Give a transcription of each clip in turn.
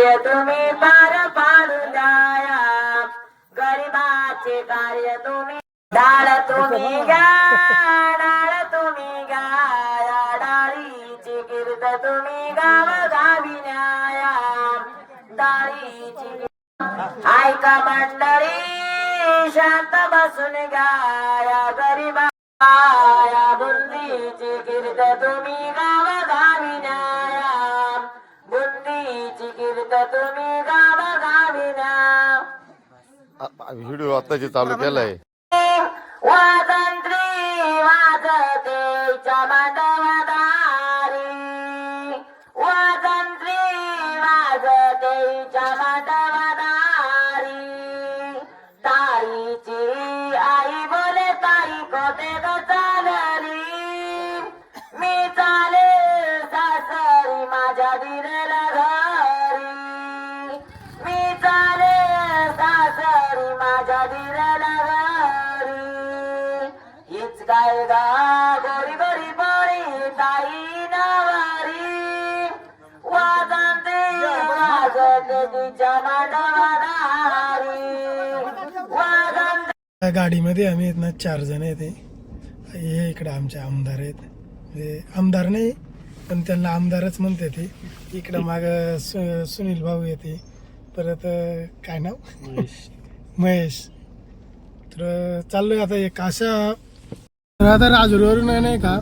कार्य तुम्ही पार पाडून द्या, गरिबाचे कार्य तुम्ही. डाळ तुम्ही घ्या, डाळ तुम्ही घ्या, या डाळीची कीर्त तुम्ही गावोगावी न्या, डाळीची. ऐका मंडळी शांत बसून घ्या, या गरिबा या बुंदीची कीर्त तुम्ही गावोगावी न्या, बुंदीची कीर्त तुम्ही गावोगावी न्या. व्हिडिओ आताची चालू केलाय. वाजंत्री वाजते मांडवदारी, वाजंत्री वाजते मांडवदारी, ताईची आई बोले ताई कोठे ग चालली, मी चाले सासरी माझ्या दिलेला घरी, मी चाले सासरी माझ्या दिलेला घरी. हीच काय गा गोरी गोरी बोरी ताई नवरी, वाजंती वाजते तिच्या मांडवदारी, वाजंती. गाडीमध्ये आम्ही आहेत ना 4 जण येते. हे इकडे आमचे आमदार आहेत, म्हणजे आमदार नाही पण त्यांना आमदारच म्हणते ते. इकडं माग सुनील भाऊ येते, परत काय नाव महेश. तर चाललोय आता एक अशा आता राजुरीवरून नाही का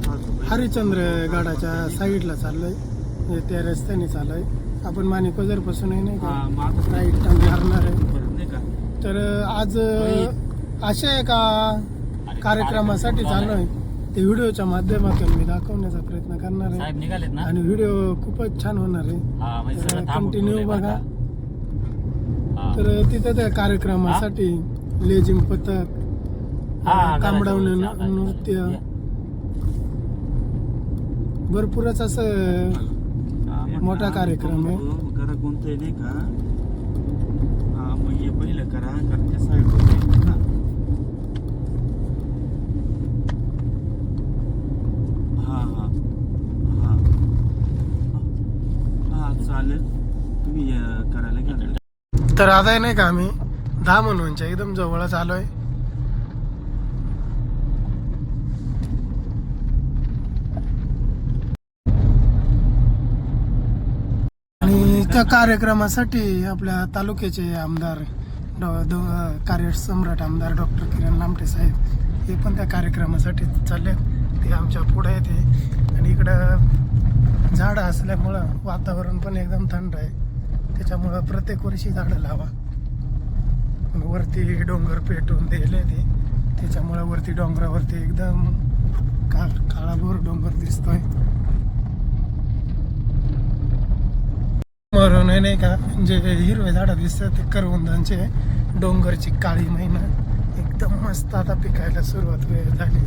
हरिश्चंद्र गडाच्या साईडला चाललोय, म्हणजे त्या रस्त्याने चाललोय आपण. माणिकोजर पासून नाही का राईट मारणार आहे. तर आज अशा एका कार्यक्रमासाठी चाललोय, ते व्हिडिओच्या माध्यमातून मी दाखवण्याचा प्रयत्न करणार आहे आणि व्हिडिओ खूपच छान होणार आहे, कंटिन्यू बघा. तर तिथं त्या कार्यक्रमासाठी लेझिम पथक, कांबडावणे नृत्य, भरपूरच असं मोठा कार्यक्रम आहे. कोणतं नाही का मग हे पहिलं करा कारण त्या साईड ना. हा हा हा हा चालेल, तुम्ही करायला घ्या. तर आता नाही का आम्ही 10 म्हणूनच्या एकदम जवळच आलोय. आणि त्या कार्यक्रमासाठी आपल्या तालुक्याचे आमदार कार्यसम्राट आमदार डॉक्टर किरण लामटे साहेब हे पण त्या कार्यक्रमासाठी चालले. ते आमच्या पुढे येते आणि इकडं झाडं असल्यामुळं वातावरण पण एकदम थंड आहे, त्याच्यामुळं प्रत्येक वर्षी झाडं लावा. वरती डोंगर पेटून दिले ते, त्याच्यामुळं वरती डोंगरावरती एकदम काळाभोर डोंगर दिसतोय. मरून नाही का जे हिरवे झाडं दिसतात ते करवंदांचे, डोंगरची काळी मैना एकदम मस्त आता पिकायला सुरुवात झाली.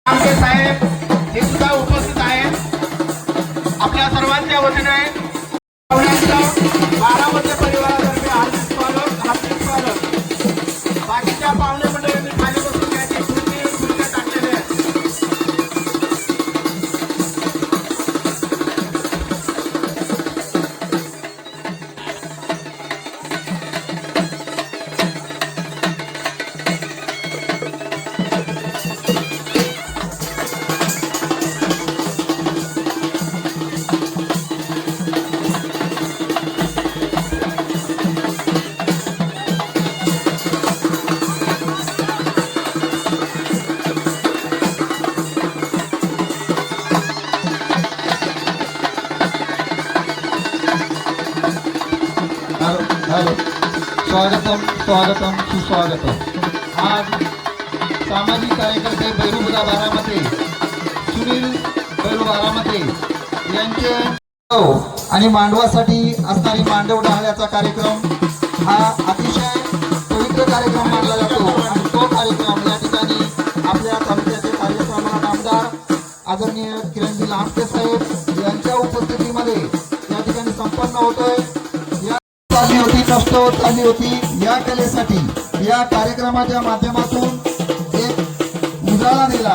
आमचे साहेब हे सुद्धा उपस्थित आहेत. आपल्या सर्वांच्या वतीने बारामती परिवारातर्फे हार्दिक स्वागत. बाकीच्या पाहुणे मंडळींनी खाली बसून याची खुर्ची टाकलेली आहे. हॅलो स्वागतम स्वागतम सुस्वागतम. आज सामाजिक कार्यकर्ते बैरूबुदा बारामती सुनील बैरू बारामती यांचे आणि मांडवासाठी असणारी मांडव डाळण्याचा कार्यक्रम हा अतिशय पवित्र कार्यक्रम मानला जातो. आणि तो कार्यक्रम या ठिकाणी आपल्या तालुक्याचे कार्यक्रमात आमदार आदरणीय किरणजी लांबटे साहेब यांच्या उपस्थितीमध्ये या ठिकाणी संपन्न होतोय. चालली होती नष्ट होत चालली होती. या कलेसाठी या कार्यक्रमाच्या माध्यमातून एक उजाळा दिला.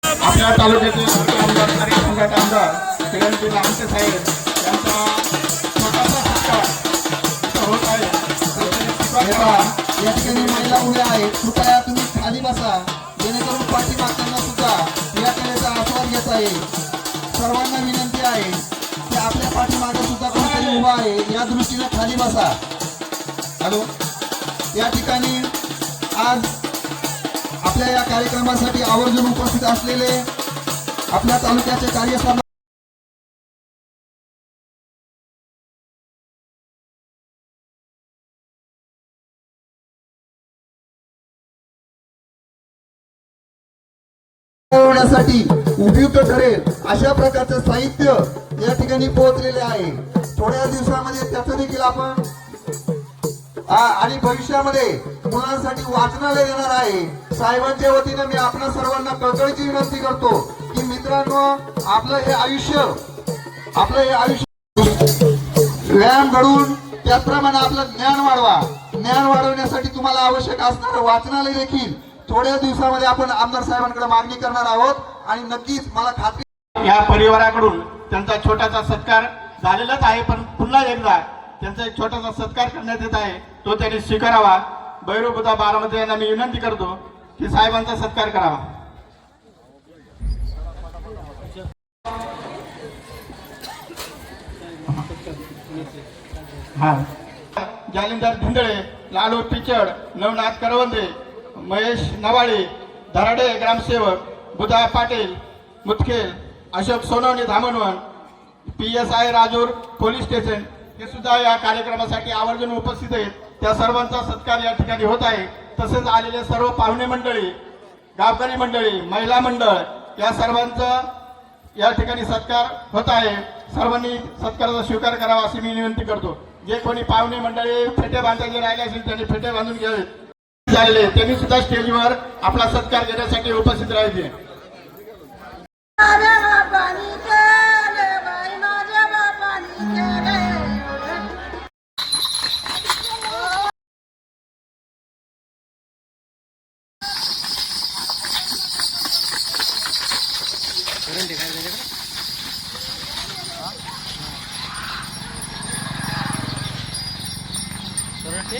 आपल्या तालुक्याचे आमदार कार्यसंघाचे आमदार किरणजी लांबटे साहेब यांचा छोटासा सत्कार होत आहे. या ठिकाणी महिला मुले आहेत. कृपया तुम्ही खाली बसा जेणेकरून पाठीमागच्यांना सुद्धा या कलेचा आस्वाद घेता येईल. सर्वांना विनंती आहे की आपल्या पाठीमागे सुद्धा कोणतरी उभा आहे या दृष्टीने खाली बसा. हॅलो या ठिकाणी आज आपल्या या कार्यक्रमासाठी आवर्जून उपस्थित असलेले आपल्या तालुक्याचे कार्यसभा साठी उपयुक्त ठरेल अशा प्रकारचं साहित्य या ठिकाणी पोहोचलेले आहे. थोड्या दिवसामध्ये त्याचं देखील आपण आणि भविष्यामध्ये मुलांसाठी वाचनालय देणार आहे. साहेबांच्या वतीने मी आपल्या सर्वांना कळकळीची विनंती करतो की मित्रांनो आपलं हे आयुष्य व्यायाम घडून त्याचप्रमाणे आपलं ज्ञान वाढवा. ज्ञान वाढवण्यासाठी तुम्हाला आवश्यक असणारं वाचनालय देखील थोड्या दिवसामध्ये आपण आमदार साहेबांकडे मागणी करणार आहोत. आणि नक्कीच मला खात्री या परिवाराकडून त्यांचा छोटासा सत्कार झालेलाच आहे. पण पुन्हा एकदा त्यांचा एक छोटासा सत्कार करण्यात येत आहे. तो त्यांनी स्वीकारावा. बैरूबुदा बारामती यांना मी विनंती करतो की साहेबांचा सत्कार करावा. जालिंदर धिंदळे, लालू पिचड, नवनाथ करवंदे, महेश नवाळे, धराडे ग्रामसेवक, Budha Patil Mutkhel, Ashok Sonawane Dhamanvan, PSI Rajur police station हे सुद्धा या कार्यक्रमासाठी आवर्जून उपस्थित आहेत. त्या सर्वांचा सत्कार या ठिकाणी होत आहे. तसेच आलेले सर्व पाहुणे मंडळी, गावकरी मंडळी, महिला मंडळ या सर्वांचा या ठिकाणी सत्कार होत आहे. सर्वांनी सत्काराचा स्वीकार करावा अशी मी विनंती करतो. जे कोणी पाहुणे मंडळी फेटे बांधायचे राहिले असेल त्यांनी फेटे बांधून घ्यावेत झाले त्यांनी सुद्धा स्टेजवर आपला सत्कार घेण्यासाठी उपस्थित राहायचे. माझ्या बापानी केले बाई, माझ्या बापानी केले. सरळ ते